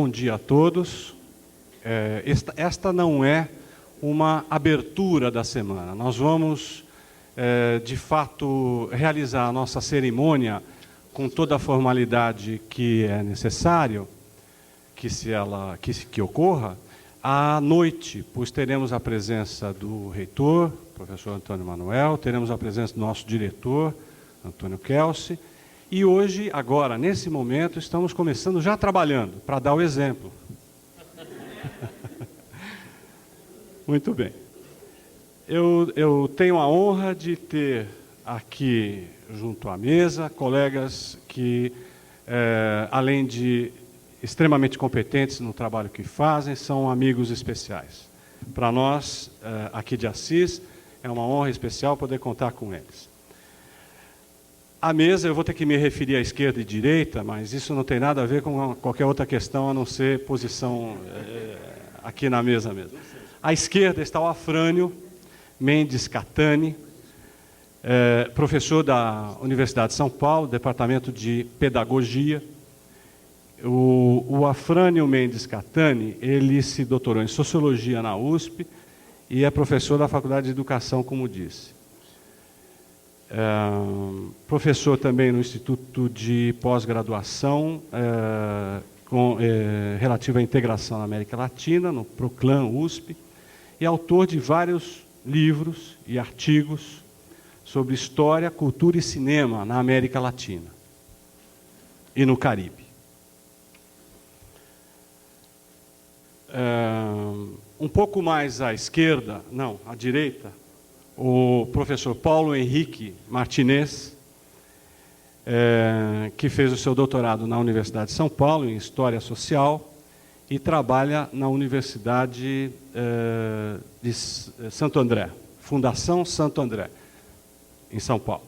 Bom dia a todos. Esta não é uma abertura da semana. Nós vamos, de fato, realizar a nossa cerimônia com toda a formalidade que é necessário que ocorra à noite, pois teremos a presença do reitor, professor Antônio Manuel, teremos a presença do nosso diretor, Antônio Kelsey, e hoje, agora, nesse momento, estamos começando já trabalhando, para dar o exemplo. Muito bem. Eu tenho a honra de ter aqui, junto à mesa, colegas que, além de extremamente competentes no trabalho que fazem, são amigos especiais. Para nós, aqui de Assis, é uma honra especial poder contar com eles. A mesa, eu vou ter que me referir à esquerda e direita, mas isso não tem nada a ver com qualquer outra questão, a não ser posição aqui na mesa mesmo. À esquerda está o Afrânio Mendes Catani, professor da Universidade de São Paulo, Departamento de Pedagogia. O Afrânio Mendes Catani, ele se doutorou em Sociologia na USP e é professor da Faculdade de Educação, como disse. Professor também no Instituto de Pós-Graduação relativo à integração na América Latina, no Proclan USP, e autor de vários livros e artigos sobre história, cultura e cinema na América Latina e no Caribe. Um pouco mais à esquerda, não, à direita, o professor Paulo Henrique Martinez, que fez o seu doutorado na Universidade de São Paulo, em História Social, e trabalha na Universidade de Santo André, Fundação Santo André, em São Paulo.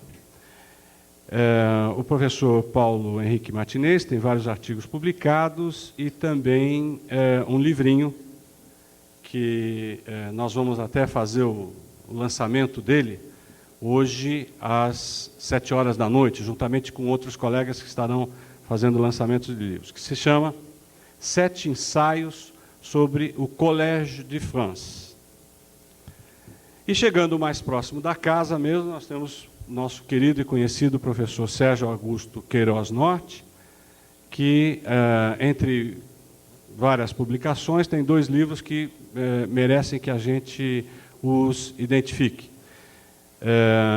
O professor Paulo Henrique Martinez tem vários artigos publicados e também um livrinho que nós vamos até fazer o lançamento dele hoje às 7 horas da noite, juntamente com outros colegas que estarão fazendo lançamentos de livros, que se chama 7 ensaios sobre o Collège de France. E chegando mais próximo da casa mesmo, nós temos nosso querido e conhecido professor Sérgio Augusto Queiroz Norte, que, entre várias publicações, tem 2 livros que merecem que a gente os identifique.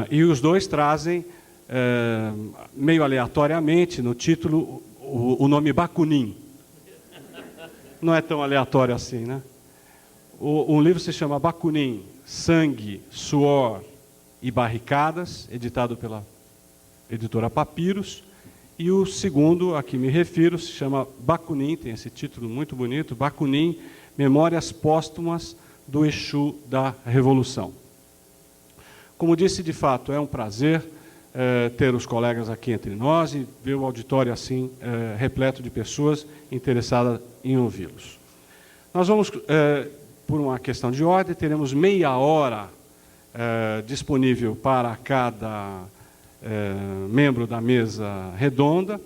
E os 2 trazem, meio aleatoriamente, no título, o nome Bakunin. Não é tão aleatório assim, né? Um livro se chama Bakunin, Sangue, Suor e Barricadas, editado pela editora Papiros, e o segundo, a que me refiro, se chama Bakunin, tem esse título muito bonito, Bakunin, Memórias Póstumas do Exu da Revolução. Como disse, de fato, é um prazer ter os colegas aqui entre nós e ver o auditório assim, repleto de pessoas interessadas em ouvi-los. Nós vamos, por uma questão de ordem, teremos meia hora disponível para cada membro da mesa redonda.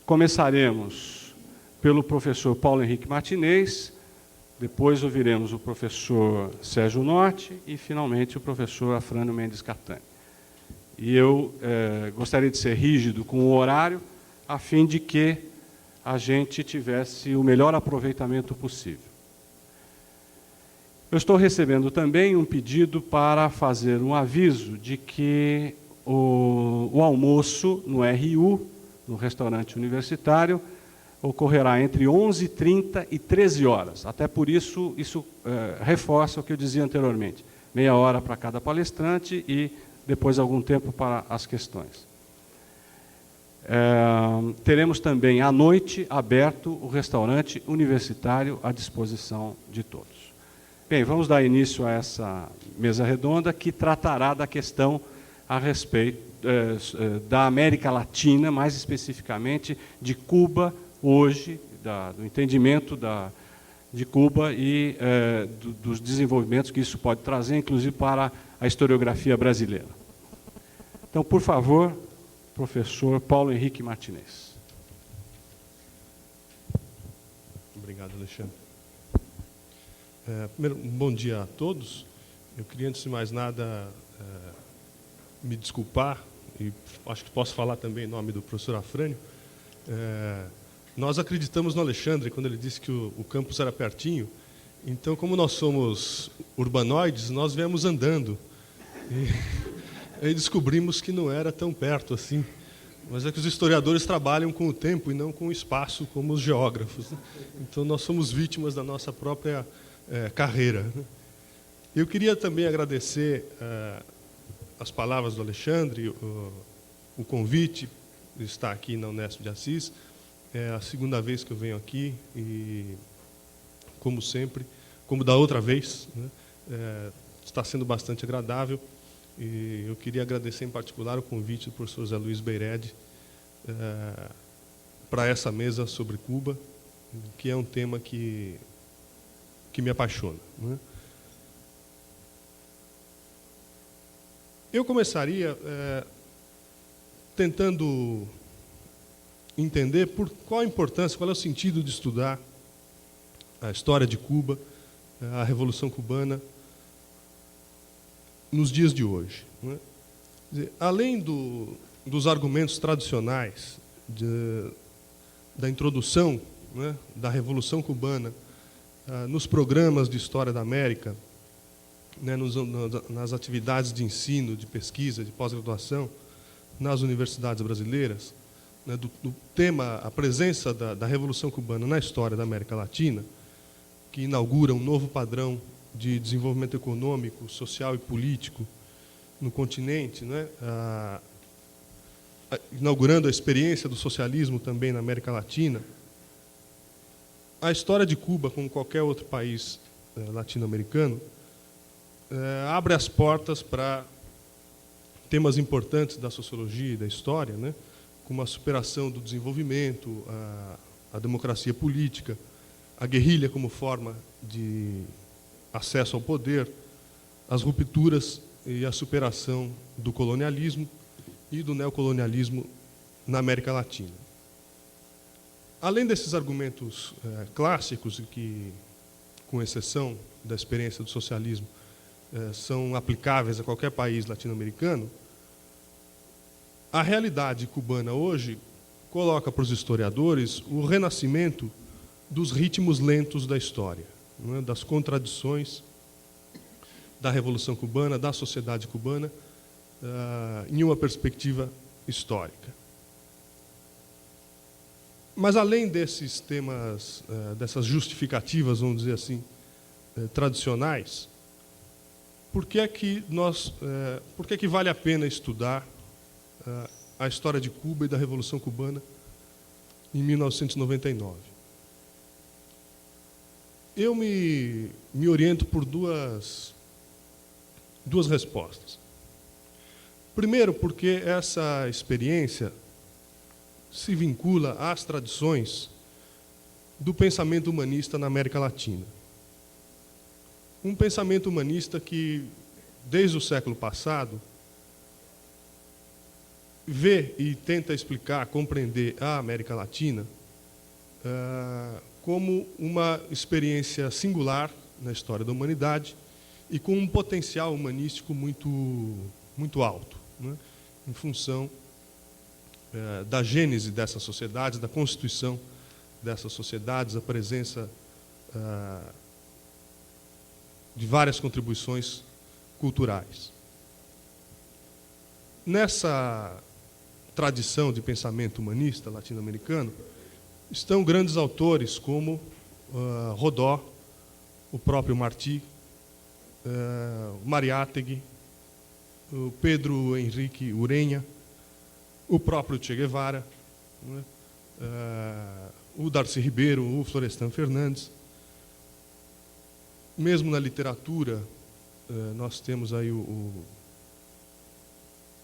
Começaremos pelo professor Paulo Henrique Martinez, depois ouviremos o professor Sérgio Norte e, finalmente, o professor Afrânio Mendes Catani. E eu gostaria de ser rígido com o horário, a fim de que a gente tivesse o melhor aproveitamento possível. Eu estou recebendo também um pedido para fazer um aviso de que o almoço no RU, no restaurante universitário, ocorrerá entre 11h30 e 13 horas. Até por isso, reforça o que eu dizia anteriormente. Meia hora para cada palestrante e depois algum tempo para as questões. Teremos também à noite aberto o restaurante universitário à disposição de todos. Bem, vamos dar início a essa mesa redonda que tratará da questão a respeito da América Latina, mais especificamente de Cuba, hoje, do entendimento de Cuba e dos desenvolvimentos que isso pode trazer, inclusive para a historiografia brasileira. Então, por favor, professor Paulo Henrique Martinez. Obrigado, Alexandre. Primeiro, um bom dia a todos. Eu queria, antes de mais nada, me desculpar, e acho que posso falar também em nome do professor Afrânio. Nós acreditamos no Alexandre quando ele disse que o campus era pertinho. Então, como nós somos urbanoides, nós viemos andando. E aí descobrimos que não era tão perto assim. Mas é que os historiadores trabalham com o tempo e não com o espaço, como os geógrafos. Então, nós somos vítimas da nossa própria carreira. Eu queria também agradecer as palavras do Alexandre, o convite de estar aqui na Unesp de Assis. É a segunda vez que eu venho aqui e, como sempre, como da outra vez, né, está sendo bastante agradável. E eu queria agradecer em particular o convite do professor Zé Luiz Beired para essa mesa sobre Cuba, que é um tema que me apaixona, né? Eu começaria tentando entender qual a importância, qual é o sentido de estudar a história de Cuba, a Revolução Cubana, nos dias de hoje, né? Quer dizer, além dos argumentos tradicionais da introdução, né, da Revolução Cubana nos programas de História da América, né, nas atividades de ensino, de pesquisa, de pós-graduação, nas universidades brasileiras, né, do tema, a presença da Revolução Cubana na história da América Latina, que inaugura um novo padrão de desenvolvimento econômico, social e político no continente, né, inaugurando a experiência do socialismo também na América Latina. A história de Cuba, como qualquer outro país latino-americano, abre as portas para temas importantes da sociologia e da história, né, como a superação do desenvolvimento, a democracia política, a guerrilha como forma de acesso ao poder, as rupturas e a superação do colonialismo e do neocolonialismo na América Latina. Além desses argumentos clássicos, que, com exceção da experiência do socialismo, são aplicáveis a qualquer país latino-americano, a realidade cubana hoje coloca para os historiadores o renascimento dos ritmos lentos da história, né, das contradições da Revolução Cubana, da sociedade cubana, em uma perspectiva histórica. Mas, além desses temas, dessas justificativas, vamos dizer assim, tradicionais, por que é que vale a pena estudar a história de Cuba e da Revolução Cubana em 1999? Eu me oriento por duas respostas. Primeiro, porque essa experiência se vincula às tradições do pensamento humanista na América Latina. Um pensamento humanista que, desde o século passado, vê e tenta explicar, compreender a América Latina como uma experiência singular na história da humanidade e com um potencial humanístico muito alto, né, em função da gênese dessas sociedades, da constituição dessas sociedades, a presença de várias contribuições culturais. Nessa tradição de pensamento humanista latino-americano, estão grandes autores como Rodó, o próprio Martí, o Mariátegui, o Pedro Henrique Ureña, o próprio Che Guevara, né, o Darcy Ribeiro, o Florestan Fernandes. Mesmo na literatura, nós temos aí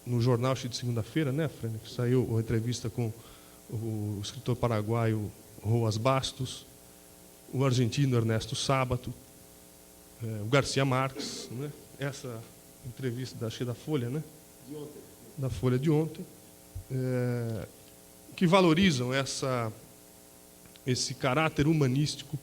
no jornal de segunda-feira, né, Fran, que saiu uma entrevista com o escritor paraguaio Roas Bastos, o argentino Ernesto Sábato, o Garcia Marques, né, essa entrevista acho que da Folha, né? De ontem. Da Folha de ontem, que valorizam esse caráter humanístico